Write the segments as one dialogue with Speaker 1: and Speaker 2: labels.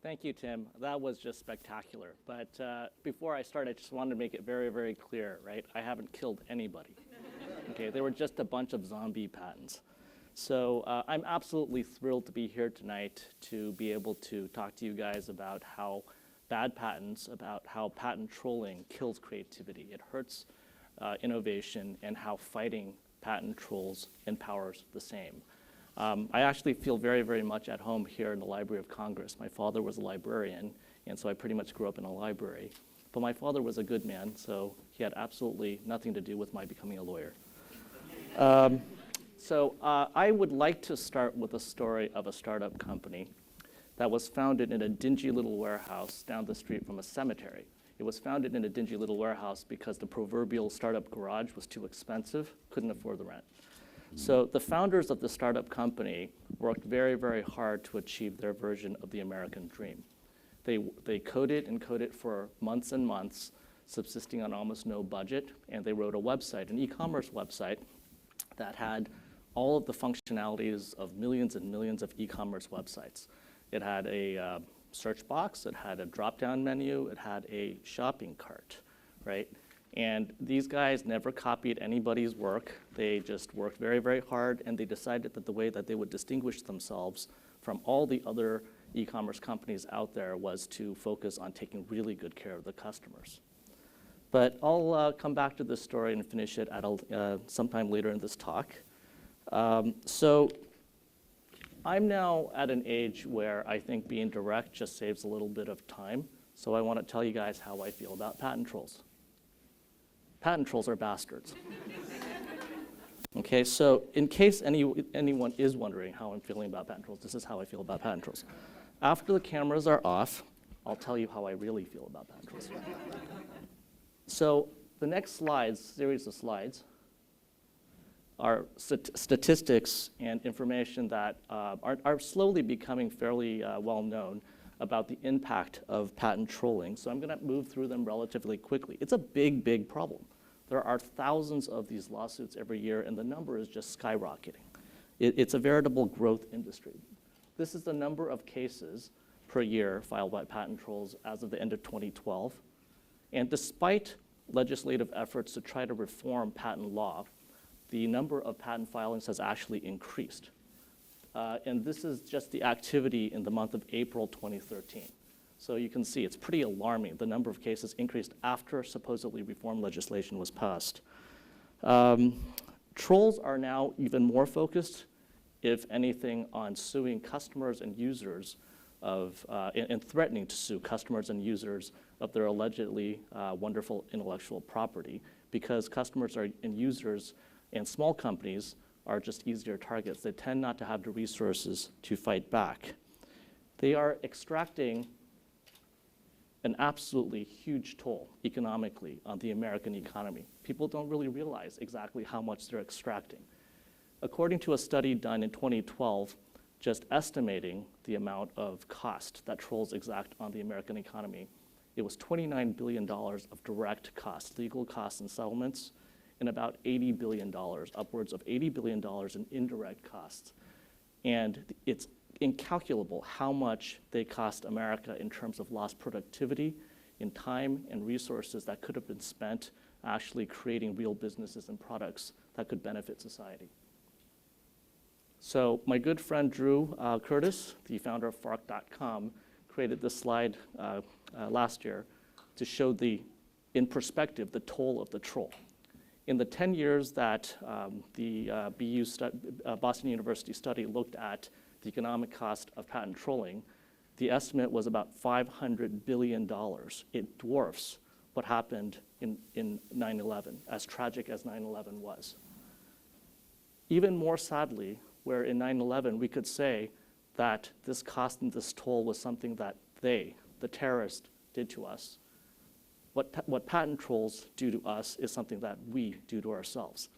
Speaker 1: Thank you, Tim. That was just spectacular. But before I start, I just wanted to make it very, very clear, right? I haven't killed anybody. Okay, they were just a bunch of zombie patents. So I'm absolutely thrilled to be here tonight to be able to talk to you guys about how bad patents, about how patent trolling kills creativity. It hurts innovation, and how fighting patent trolls empowers the same. I actually feel very, very much at home here in the Library of Congress. My father was a librarian, and so I pretty much grew up in a library. But my father was a good man, so he had absolutely nothing to do with my becoming a lawyer. I would like to start with a story of a startup company that was founded in a dingy little warehouse down the street from a cemetery. It was founded in a dingy little warehouse because the proverbial startup garage was too expensive, couldn't afford the rent. So the founders of the startup company worked very, very hard to achieve their version of the American dream. They coded and coded for months and months, subsisting on almost no budget, and they wrote a website, an e-commerce website, that had all of the functionalities of millions and millions of e-commerce websites. It had a search box, it had a drop-down menu, it had a shopping cart, right? And these guys never copied anybody's work. They just worked very, very hard, and they decided that the way that they would distinguish themselves from all the other e-commerce companies out there was to focus on taking really good care of the customers. But I'll come back to this story and finish it at sometime later in this talk. So I'm now at an age where I think being direct just saves a little bit of time. So I want to tell you guys how I feel about patent trolls. Patent trolls are bastards. Okay, so in case anyone is wondering how I'm feeling about patent trolls, this is how I feel about patent trolls. After the cameras are off, I'll tell you how I really feel about patent trolls. So the next series of slides, are statistics and information that are slowly becoming fairly well known about the impact of patent trolling. So I'm going to move through them relatively quickly. It's a big, big problem. There are thousands of these lawsuits every year, and the number is just skyrocketing. It's a veritable growth industry. This is the number of cases per year filed by patent trolls as of the end of 2012. And despite legislative efforts to try to reform patent law, the number of patent filings has actually increased. And this is just the activity in the month of April 2013. So you can see it's pretty alarming. The number of cases increased after supposedly reform legislation was passed. Trolls are now even more focused, if anything, on suing customers and users and threatening to sue customers and users of their allegedly wonderful intellectual property, because customers and users and small companies are just easier targets. They tend not to have the resources to fight back. They are extracting an absolutely huge toll economically on the American economy. People don't really realize exactly how much they're extracting. According to a study done in 2012, just estimating the amount of cost that trolls exact on the American economy, it was $29 billion of direct costs, legal costs and settlements, and about $80 billion, upwards of $80 billion in indirect costs. And it's incalculable how much they cost America in terms of lost productivity, in time and resources that could have been spent actually creating real businesses and products that could benefit society. So my good friend Drew Curtis, the founder of Fark.com, created this slide last year to show in perspective, the toll of the troll. In the 10 years that the Boston University study looked at the economic cost of patent trolling, the estimate was about $500 billion. It dwarfs what happened in 9/11, as tragic as 9/11 was. Even more sadly, where in 9/11 we could say that this cost and this toll was something that the terrorists, did to us, what patent trolls do to us is something that we do to ourselves.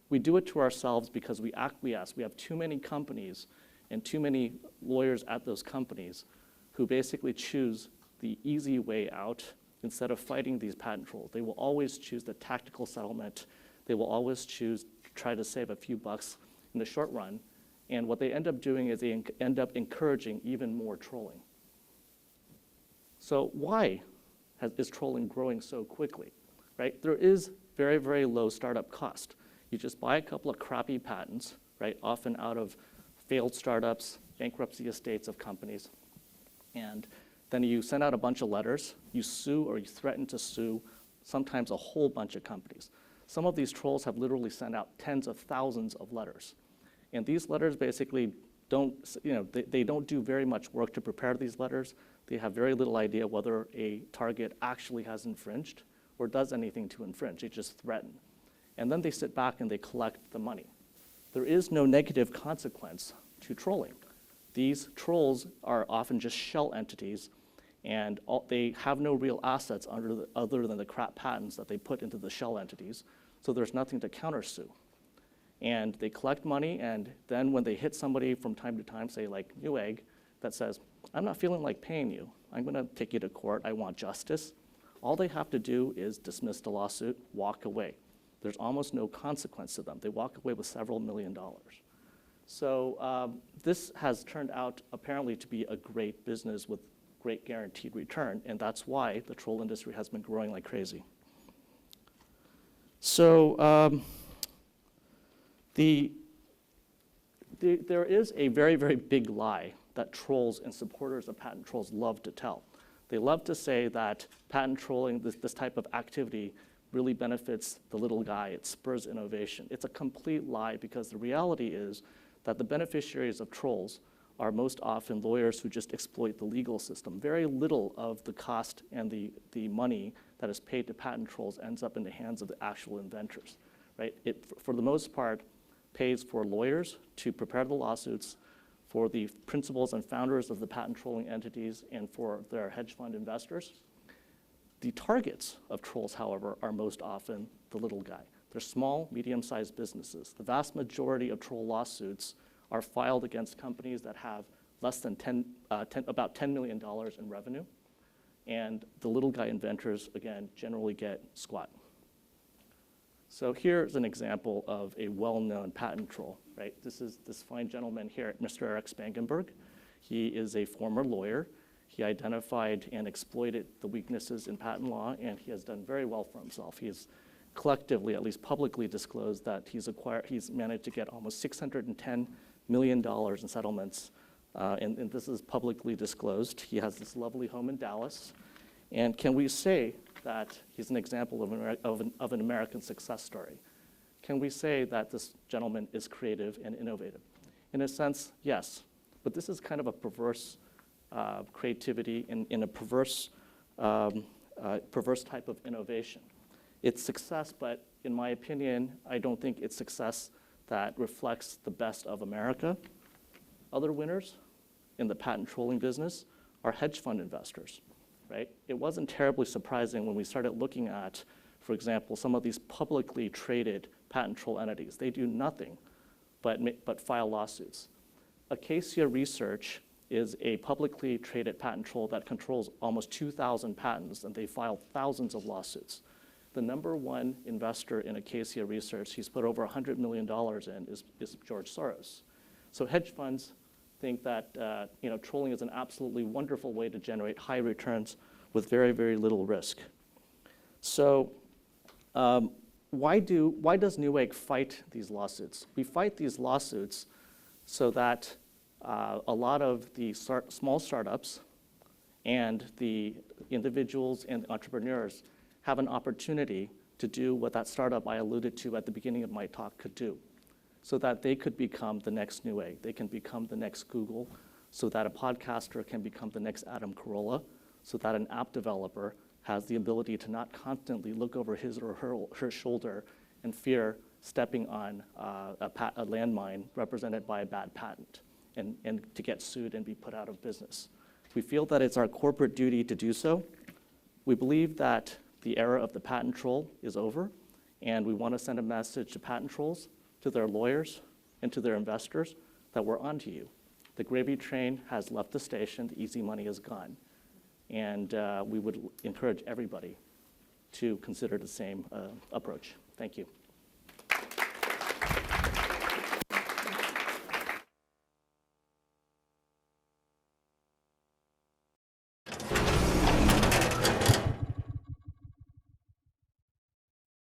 Speaker 1: We do it to ourselves because we acquiesce. We have too many companies and too many lawyers at those companies who basically choose the easy way out instead of fighting these patent trolls. They will always choose the tactical settlement. They will always choose to try to save a few bucks in the short run. And what they end up doing is they end up encouraging even more trolling. So why is trolling growing so quickly, right? There is very, very low startup cost. You just buy a couple of crappy patents, right, often out of failed startups, bankruptcy estates of companies, and then you send out a bunch of letters, you sue or you threaten to sue sometimes a whole bunch of companies. Some of these trolls have literally sent out tens of thousands of letters. And these letters basically don't, they don't do very much work to prepare these letters. They have very little idea whether a target actually has infringed or does anything to infringe. They just threaten. And then they sit back and they collect the money. There is no negative consequence to trolling. These trolls are often just shell entities, and they have no real assets other than the crap patents that they put into the shell entities, so there's nothing to countersue. And they collect money, and then when they hit somebody from time to time, say like Newegg, that says, I'm not feeling like paying you. I'm going to take you to court. I want justice. All they have to do is dismiss the lawsuit, walk away. There's almost no consequence to them. They walk away with several $1 million. So this has turned out apparently to be a great business with great guaranteed return, and that's why the troll industry has been growing like crazy. So there is a very, very big lie that trolls and supporters of patent trolls love to tell. They love to say that patent trolling, this type of activity, really benefits the little guy. It spurs innovation. It's a complete lie, because the reality is that the beneficiaries of trolls are most often lawyers who just exploit the legal system. Very little of the cost and the money that is paid to patent trolls ends up in the hands of the actual inventors, right? It, for the most part, pays for lawyers to prepare the lawsuits, for the principals and founders of the patent trolling entities, and for their hedge fund investors. The targets of trolls, however, are most often the little guy. They're small, medium-sized businesses. The vast majority of troll lawsuits are filed against companies that have less than about $10 million in revenue. And the little guy inventors, again, generally get squat. So here's an example of a well-known patent troll, right? This is this fine gentleman here, Mr. Eric Spangenberg. He is a former lawyer. He identified and exploited the weaknesses in patent law, and he has done very well for himself. He has collectively, at least publicly, disclosed that he's managed to get almost $610 million in settlements, and this is publicly disclosed. He has this lovely home in Dallas, and can we say that he's an example of an American success story? Can we say that this gentleman is creative and innovative? In a sense, yes, but this is kind of a perverse creativity in a perverse type of innovation. It's success, but in my opinion, I don't think it's success that reflects the best of America. Other winners in the patent trolling business are hedge fund investors, right? It wasn't terribly surprising when we started looking at, for example, some of these publicly traded patent troll entities. They do nothing but file lawsuits. Acacia Research is a publicly traded patent troll that controls almost 2,000 patents, and they file thousands of lawsuits. The number one investor in Acacia Research, he's put over $100 million in, is George Soros. So hedge funds think that trolling is an absolutely wonderful way to generate high returns with very, very little risk. So why does Newegg fight these lawsuits? We fight these lawsuits so that a lot of the small startups and the individuals and entrepreneurs have an opportunity to do what that startup I alluded to at the beginning of my talk could do, so that they could become the next Newegg. They can become the next Google, so that a podcaster can become the next Adam Carolla, so that an app developer has the ability to not constantly look over his or her shoulder and fear stepping on a landmine represented by a bad patent and to get sued and be put out of business. We feel that it's our corporate duty to do so. We believe that the era of the patent troll is over, and we want to send a message to patent trolls, to their lawyers, and to their investors that we're onto you. The gravy train has left the station, the easy money is gone. And we would encourage everybody to consider the same approach. Thank you.